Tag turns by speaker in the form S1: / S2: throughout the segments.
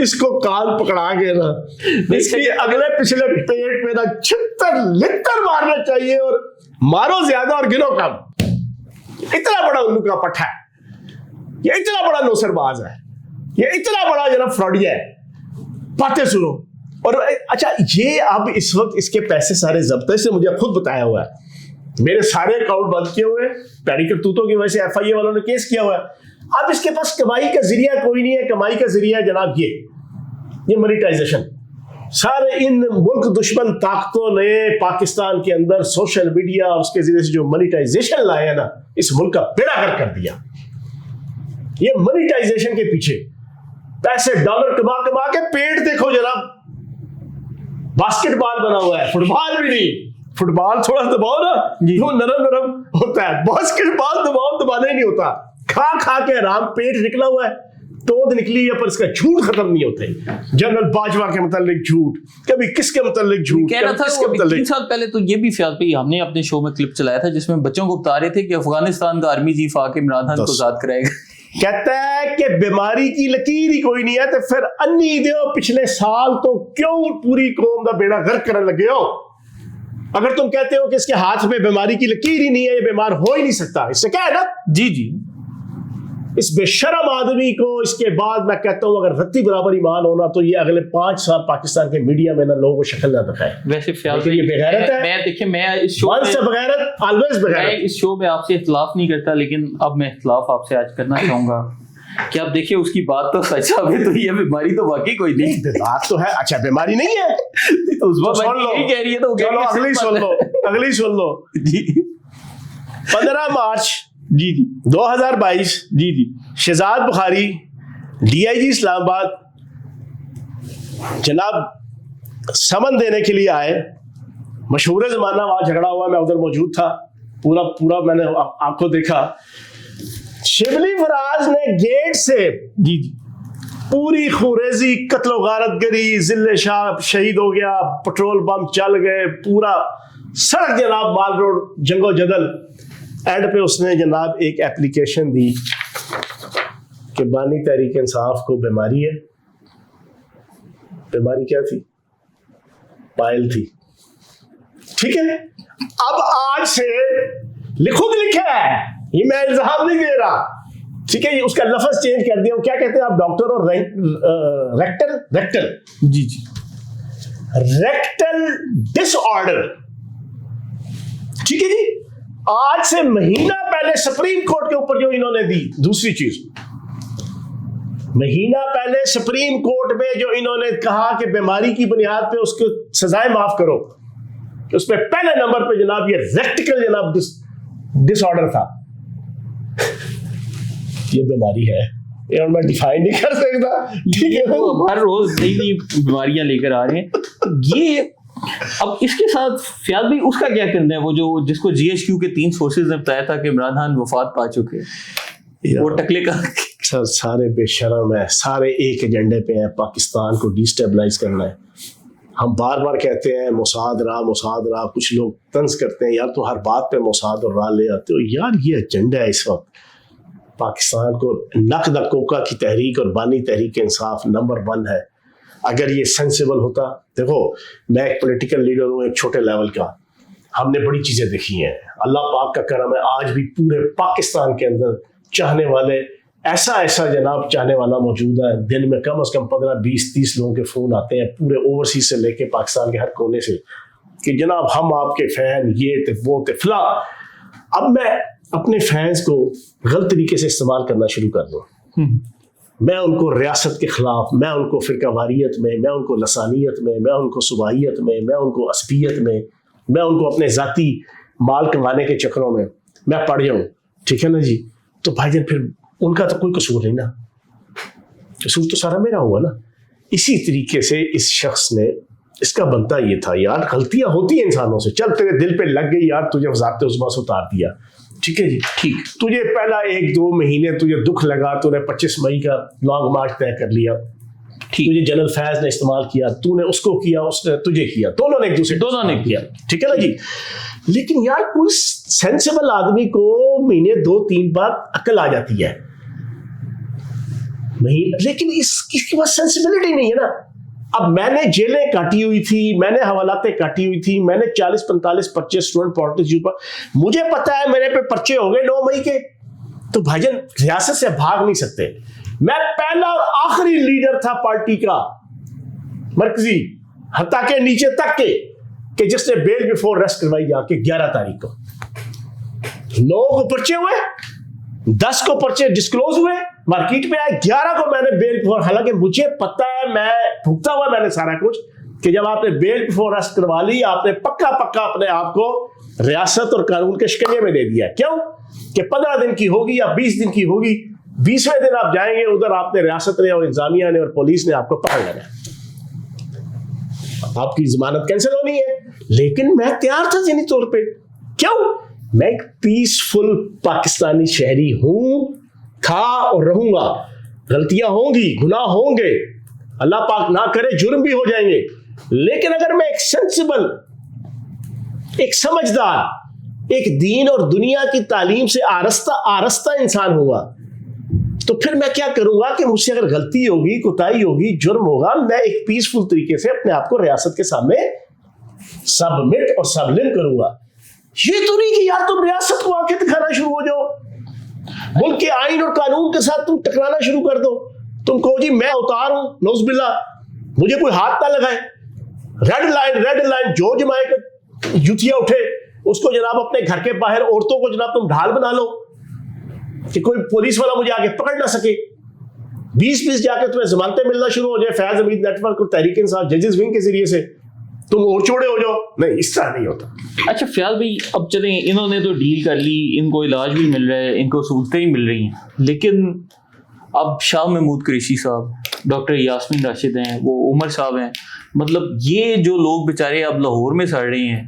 S1: اس کو کان پکڑا کے نا اس کی اگلے پچھلے پیٹ میں نا چھتر لتر مارنا چاہیے, اور مارو زیادہ اور گنو کم. اتنا بڑا الو کا پٹھا ہے یہ, اتنا بڑا نوسر باز ہے یہ, اتنا بڑا جناب فراڈیا ہے. باتیں سنو. اور اچھا یہ اب اس وقت اس کے پیسے سارے ضبط ہے, اس نے مجھے خود بتایا ہوا ہے. میرے سارے اکاؤنٹ بند کیے ہوئے پیڑی کرتوتوں کی وجہ سے ایف آئی اے والوں نے کیس کیا ہوا ہے. اب اس کے پاس کمائی کا ذریعہ کوئی نہیں ہے. کمائی کا ذریعہ جناب یہ منیٹائزیشن. سارے ان ملک دشمن طاقتوں نے پاکستان کے اندر سوشل میڈیا اور اس کے ذریعے سے جو منیٹائزیشن لایا نا, اس ملک کا بیڑا غرق کر دیا. یہ منیٹائزیشن کے پیچھے پیسے ڈالر کما کما کے پیٹ دیکھو جناب, باسکٹ بال بنا ہوا ہے, فٹ بال بھی نہیں. فٹ بال تھوڑا دباؤ نا وہ نرم نرم ہوتا ہے, باسکٹ بال دباؤ دبانا ہی نہیں ہوتا. کھا کھا کے آرام پیٹ نکلا ہوا ہے, توند نکلی ہے, پر اس کا جھوٹ ختم نہیں ہوتے. جنرل باجوہ کے متعلق جھوٹ, کبھی کس کے متعلق جھوٹ,
S2: کہہ رہا تھا 3 سال پہلے تو یہ بھی فیاض بھائی ہم نے اپنے شو میں کلپ چلایا تھا جس میں بچوں کو بتا رہے تھے کہ افغانستان کا آرمی چیف آ کے عمران خان کو آزاد کرائے گا.
S1: کہتا ہے کہ بیماری کی لکیر ہی کوئی نہیں ہے, تو پھر انی دیو پچھلے سال تو کیوں پوری قوم کا بیڑا غرق کرنے لگے ہو. اگر تم کہتے ہو کہ اس کے ہاتھ میں بیماری کی لکیر ہی نہیں ہے, یہ بیمار ہو ہی نہیں سکتا, اس سے کیا ہے نا.
S2: جی
S1: اس بے شرم آدمی کو اس کے بعد میں کہتا ہوں اگر رتی برابر ایمان ہونا تو یہ اگلے 5 سال پاکستان کے میڈیا میں نہ لوگوں کو شکل نہ دکھائے.
S2: ویسے فیاض
S1: یہ بغیرت ہے.
S2: میں دیکھیں میں اس شو
S1: سے بغیرت آلویز بغیرت. میں
S2: اس شو میں آپ سے اختلاف نہیں کرتا, لیکن اب میں اختلاف آپ سے آج کرنا چاہوں گا کہ آپ دیکھیں اس کی بات تو سچ ہے, تو یہ بیماری تو واقعی کوئی نہیں.
S1: بات تو ہے, اچھا بیماری نہیں ہے
S2: تو اس بات یہی کہہ رہی ہے, تو
S1: چلو اگلی سن لو.
S2: جی
S1: 15 مارچ
S2: جی
S1: 2022
S2: جی
S1: شہزاد بخاری ڈی آئی جی اسلام آباد جناب سمن دینے کے لیے آئے. مشہور زمانہ وہاں جھگڑا ہوا, میں ادھر موجود تھا, پورا میں نے آپ کو دیکھا. شبلی فراز نے گیٹ سے
S2: جی
S1: پوری خوریزی قتل و غارت گری, ذل شاہ شہید ہو گیا, پٹرول بم چل گئے, پورا سڑک جناب مال روڈ جنگ و جدل. اینڈ پہ اس نے جناب ایک ایپلیکیشن دی کہ بانی تحریک انصاف کو بیماری ہے. بیماری کیا تھی؟ پائل تھی. ٹھیک ہے, اب آج سے خود لکھا ہے, یہ میں الزام نہیں دے رہا, ٹھیک ہے, اس کا لفظ چینج کر دیا. کیا کہتے ہیں آپ ڈاکٹر اور ریکٹل
S2: جی
S1: ریکٹل ڈس آرڈر. ٹھیک ہے جی, آج سے مہینہ پہلے سپریم کورٹ کے اوپر جو انہوں نے دی. دوسری چیز, مہینہ پہلے سپریم کورٹ میں جو انہوں نے کہا کہ بیماری کی بنیاد پہ اس کو سزائیں معاف کرو, اس پہ پہلے نمبر پہ جناب یہ ریکٹیکل جناب ڈس آرڈر تھا. یہ بیماری ہے, یہ میں ڈیفائن نہیں کر سکتا.
S2: ہر روز نئی نئی بیماریاں لے کر آ رہے ہیں. یہ اب اس کے ساتھ فیاض بھائی اس کا کیا کرنا ہے, وہ جو جس کو جی ایچ کیو کے 3 سورسز نے بتایا تھا کہ عمران خان وفات پا چکے, وہ ٹکلے کا
S1: سارے بے شرم ہے, سارے ایک ایجنڈے پہ ہیں, پاکستان کو ڈی سٹیبلائز کرنا ہے. ہم بار بار کہتے ہیں موساد راہ, کچھ لوگ طنز کرتے ہیں یار تو ہر بات پہ موساد اور راہ لے آتے ہو. یار یہ ایجنڈا ہے اس وقت پاکستان کو نقد کوکا کی تحریک اور بانی تحریک انصاف نمبر 1 ہے. اگر یہ سینسیبل ہوتا, دیکھو میں ایک پولیٹیکل لیڈر ہوں ایک چھوٹے لیول کا, ہم نے بڑی چیزیں دیکھی ہیں, اللہ پاک کا کرم ہے, آج بھی پورے پاکستان کے اندر چاہنے والے ایسا جناب چاہنے والا موجود ہے. دن میں کم از کم 15 20 30 لوگوں کے فون آتے ہیں پورے اوورسیز سے لے کے پاکستان کے ہر کونے سے کہ جناب ہم آپ کے فین, یہ تھے وہ تھے فلاں. اب میں اپنے فینس کو غلط طریقے سے استعمال کرنا شروع کر دوں. میں ان کو ریاست کے خلاف, میں ان کو فرقہ واریت میں ان کو لسانیت میں ان کو صوبائیت میں ان کو عصبیت میں ان کو اپنے ذاتی مال کمانے کے چکروں میں پڑ جاؤں. ٹھیک ہے نا جی, تو بھائی جان پھر ان کا تو کوئی قصور نہیں نا, قصور تو سارا میرا ہوا نا. اسی طریقے سے اس شخص نے, اس کا بنتا یہ تھا یار غلطیاں ہوتی ہیں انسانوں سے, چل تیرے دل پہ لگ گئی یار, تجھے ضابطۂ عظمیٰ سے اتار دیا. ٹھیک ہے جی, ٹھیک, تجھے پہلا 1-2 مہینے تجھے دکھ لگا, تو نے 25 مئی کا لانگ مارچ طے کر لیا. تجھے جنرل فیض نے استعمال کیا, تو نے اس کو کیا, اس نے تجھے کیا, دونوں نے ایک دوسرے دونوں نے کیا. ٹھیک ہے نا جی, لیکن یار کوئی سینسیبل آدمی کو مہینے 2-3 بعد عقل آ جاتی ہے. لیکن اس کے پاس سینسیبلٹی نہیں ہے نا. اب میں نے جیلیں کاٹی ہوئی تھی, میں نے حوالاتیں کاٹی ہوئی تھی, میں نے 40-45 پرچے اسٹوڈنٹ پالیٹکس پر, مجھے پتا ہے میرے پہ پرچے ہو گئے 9 مئی کے. تو بھائی جان ریاست سے بھاگ نہیں سکتے. میں پہلا اور آخری لیڈر تھا پارٹی کا مرکزی حتیٰ کہ نیچے تک کے کہ جس نے بیل بیفور ریسٹ کروائی جا کے 11 تاریخ کو. 9 کو پرچے ہوئے, 10 کو پرچے ڈسکلوز ہوئے, مارکیٹ پہ آئے, 11 کو میں نے بیل بیفور, حالانکہ مجھے پتا ہے میں بھگتا ہوا میں نے سارا کچھ کہ جب آپ نے بیل بیفور ریسٹ کروا لی آپ نے پکا اپنے آپ کو ریاست اور قانون کے شکنجے میں دے دیا. کیوں کہ 15 دن کی ہوگی یا 20 دن کی ہوگی, 20ویں دن آپ جائیں گے ادھر آپ نے ریاست نے اور انتظامیہ نے اور پولیس نے آپ کو پکڑ لینا ہے, آپ کی ضمانت کینسل ہونی ہے. لیکن میں تیار تھا ذہنی طور پہ. کیوں؟ میں ایک پیسفل پاکستانی شہری ہوں, تھا اور رہوں گا. غلطیاں ہوں گی, گناہ ہوں گے, اللہ پاک نہ کرے جرم بھی ہو جائیں گے, لیکن اگر میں ایک سینسیبل, ایک سمجھدار, ایک دین اور دنیا کی تعلیم سے آرستہ انسان ہوگا تو پھر میں کیا کروں گا کہ مجھ سے اگر غلطی ہوگی, کوتاہی ہوگی, جرم ہوگا, میں ایک پیسفل طریقے سے اپنے آپ کو ریاست کے سامنے سبمٹ اور سبلم کروں گا. یہ تو نہیں کہ یار تم ریاست کو آنکھیں دکھانا شروع ہو جاؤ, ملک کے آئین اور قانون کے ساتھ تم ٹکرانا شروع کر دو. تم کہو جی میں اوتار ہوں, نعوذ باللہ, مجھے کوئی ہاتھ نہ لگائے. ریڈ لائن جو جمائے کا جوتیاں اٹھے اس کو جناب اپنے گھر کے باہر عورتوں کو جناب تم ڈھال بنا لو کہ کوئی پولیس والا مجھے آگے پکڑ نہ سکے. 20 جا کے تمہیں ضمانتیں ملنا شروع ہو جائے, فیض حمید نیٹ ورک اور تحریک انصاف ججز ونگ کے ذریعے سے تم اور چوڑے ہو جاؤ. نہیں, اس طرح نہیں ہوتا.
S2: اچھا فیاض بھائی, اب چلیں انہوں نے تو ڈیل کر لی, ان کو علاج بھی مل رہا ہے, ان کو سہولتیں بھی مل رہی ہیں, لیکن اب شاہ محمود قریشی صاحب, ڈاکٹر یاسمین راشد ہیں, وہ عمر صاحب ہیں, مطلب یہ جو لوگ بیچارے اب لاہور میں سڑ رہے ہیں,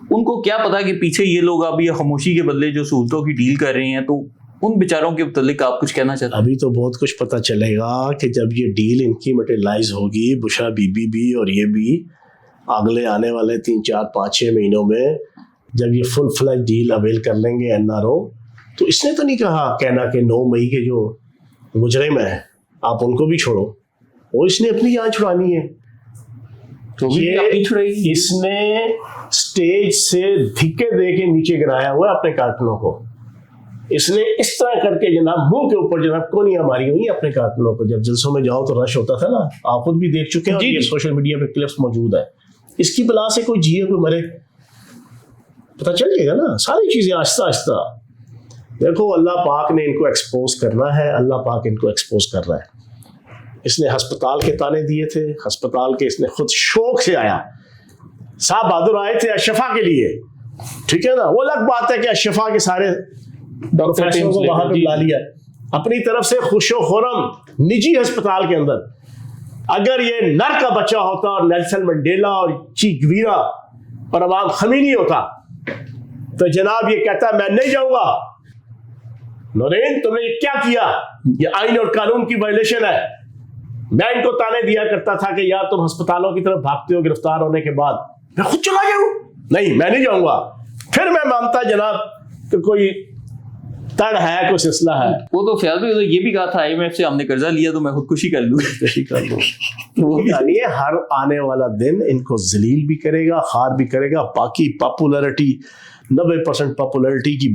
S2: ان کو کیا پتا کہ پیچھے یہ لوگ اب یہ خاموشی کے بدلے جو سہولتوں کی ڈیل کر رہے ہیں, تو ان بیچاروں کے متعلق آپ کچھ کہنا چاہتے ہیں؟
S1: ابھی تو بہت کچھ پتا چلے گا کہ جب یہ ڈیل ان کی مٹیریلائز ہوگی, بشرا بی بی بھی اور یہ بھی اگلے آنے والے 3, 4, 5, 6 مہینوں میں جب یہ فل فلیج ڈیل اویل کر لیں گے NRO, تو اس نے تو نہیں کہنا کہ 9 مئی کے جو مجرم ہیں آپ ان کو بھی چھوڑو, وہ اس نے اپنی جان چھڑانی ہے. اس نے سٹیج سے دھکے دے کے نیچے گرایا ہوا ہے اپنے کارکنوں کو. اس نے اس طرح کر کے جناب منہ کے اوپر جناب کونیاں ماری ہوئی اپنے کارکنوں کو. جب جلسوں میں جاؤ تو رش ہوتا تھا نا, آپ خود بھی دیکھ چکے ہیں, یہ سوشل میڈیا پہ کلپس موجود ہے. اس کی بلا سے کوئی جیے کوئی مرے پتہ چل جائے گا نا. ساری چیزیں آہستہ آہستہ. دیکھو اللہ پاک نے ان کو ایکسپوز کرنا ہے, اللہ پاک ان کو ایکسپوز کر رہا ہے. اس نے ہسپتال کے تانے دیے تھے, ہسپتال کے اس نے خود شوق سے آیا. صاحب بہادر آئے تھے اشفا کے لیے, ٹھیک ہے نا, وہ الگ بات ہے کہ اشفا کے سارے ڈاکٹروں کو وہاں پہ بلا لیا اپنی طرف سے خوش و خرم نجی ہسپتال کے اندر. اگر یہ نر کا بچہ ہوتا اور نیلسن منڈیلا اور چی گویرا اور امام خمینی ہوتا تو جناب یہ کہتا میں نہیں جاؤں گا. نورین تم نے یہ کیا کیا, یہ آئین اور قانون کی وائلیشن ہے. میں ان کو تانے دیا کرتا تھا کہ یار تم ہسپتالوں کی طرف بھاگتے ہو گرفتار ہونے کے بعد, میں خود چلا جاؤں. نہیں, میں نہیں جاؤں گا. پھر میں مانتا جناب کہ کوئی تڑ ہے, کوئی سلسلہ ہے.
S2: وہ تو فیاض بھائی یہ بھی کہا تھا IMF سے ہم نے قرضہ لیا تو میں خودکشی کر لوں.
S1: وہ یعنی ہر آنے والا دن ان کو ذلیل بھی کرے گا, خوار بھی کرے گا. باقی پاپولرٹی 90% پاپولرٹی کی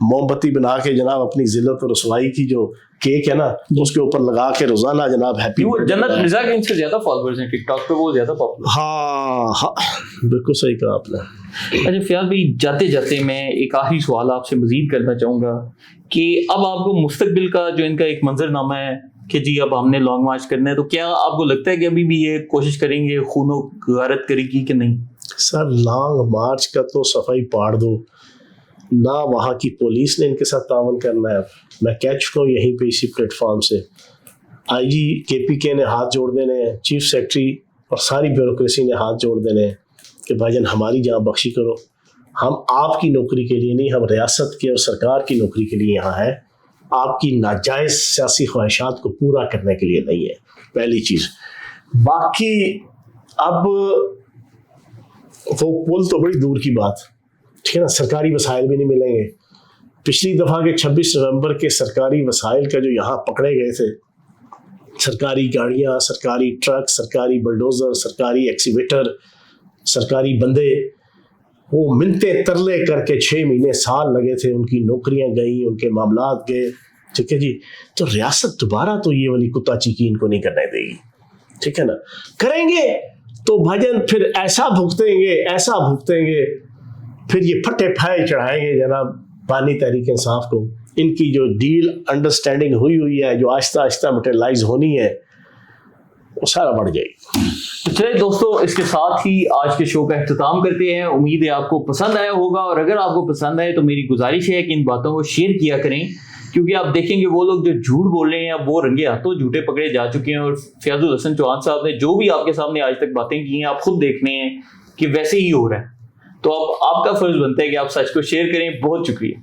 S1: موم بتی بنا کے جناب اپنی ذلت اور رسوائی کی جو کیک ہے نا اس کے اوپر لگا کے روزانہ جناب ہیپی.
S2: جنت مرزا کے ان سے زیادہ فالوورز ہیں ٹک ٹاک پہ, وہ زیادہ پاپولر.
S1: ہاں بالکل صحیح کہا آپ نے.
S2: اچھا فیاض بھائی, جاتے جاتے میں ایک آخری سوال آپ سے مزید کرنا چاہوں گا کہ اب آپ کو مستقبل کا جو ان کا ایک منظر نامہ ہے کہ جی اب ہم نے لانگ مارچ کرنا ہے, تو کیا آپ کو لگتا ہے کہ ابھی بھی یہ کوشش کریں گے, خون و غارت کرے گی کہ نہیں؟
S1: سر لانگ مارچ کا تو صفائی پاڑ دو, نہ وہاں کی پولیس نے ان کے ساتھ تعاون کرنا ہے. میں کہہ چکا ہوں یہیں پہ اسی پلیٹ فارم سے, IG KPK نے ہاتھ جوڑ دینے ہیں, چیف سیکرٹری اور ساری بیوروکریسی نے ہاتھ جوڑ دینے ہیں کہ بھائی جان ہماری جہاں بخشی کرو. ہم آپ کی نوکری کے لیے نہیں, ہم ریاست کے اور سرکار کی نوکری کے لیے یہاں ہیں, آپ کی ناجائز سیاسی خواہشات کو پورا کرنے کے لیے نہیں ہے. پہلی چیز. باقی اب وہ پل تو بڑی دور کی بات, ٹھیک ہے نا, سرکاری وسائل بھی نہیں ملیں گے. پچھلی دفعہ کے 26 نومبر کے سرکاری وسائل کا جو یہاں پکڑے گئے تھے سرکاری گاڑیاں، سرکاری ٹرک، سرکاری بلڈوزر، سرکاری ایکسیویٹر، سرکاری بندے، وہ منتے ترلے کر کے 6 مہینے سال لگے تھے، ان کی نوکریاں گئیں، ان کے معاملات گئے. ٹھیک ہے جی. تو ریاست دوبارہ تو یہ والی کتا چیکی ان کو نہیں کرنے دے گی. ٹھیک ہے نا. کریں گے تو بھجن پھر ایسا بھگتیں گے پھر یہ پھٹے پھائے چڑھائیں گے جناب بانی تحریک انصاف کو. ان کی جو ڈیل انڈرسٹینڈنگ ہوئی ہے، جو آہستہ آہستہ مٹیریلائز ہونی ہے، وہ سارا بڑھ جائے گی.
S2: تو چلے دوستو، اس کے ساتھ ہی آج کے شو کا اختتام کرتے ہیں. امید ہے آپ کو پسند آیا ہوگا، اور اگر آپ کو پسند آئے تو میری گزارش ہے کہ ان باتوں کو شیئر کیا کریں، کیونکہ آپ دیکھیں گے وہ لوگ جو جھوٹ بول رہے ہیں وہ رنگے ہاتھوں جھوٹے پکڑے جا چکے ہیں. اور فیاض الحسن چوہان صاحب نے جو بھی آپ کے سامنے آج تک باتیں کی ہیں، آپ خود دیکھ رہے ہیں کہ ویسے ہی ہو رہا ہے. تو اب آپ کا فرض بنتا ہے کہ آپ سچ کو شیئر کریں. بہت شکریہ.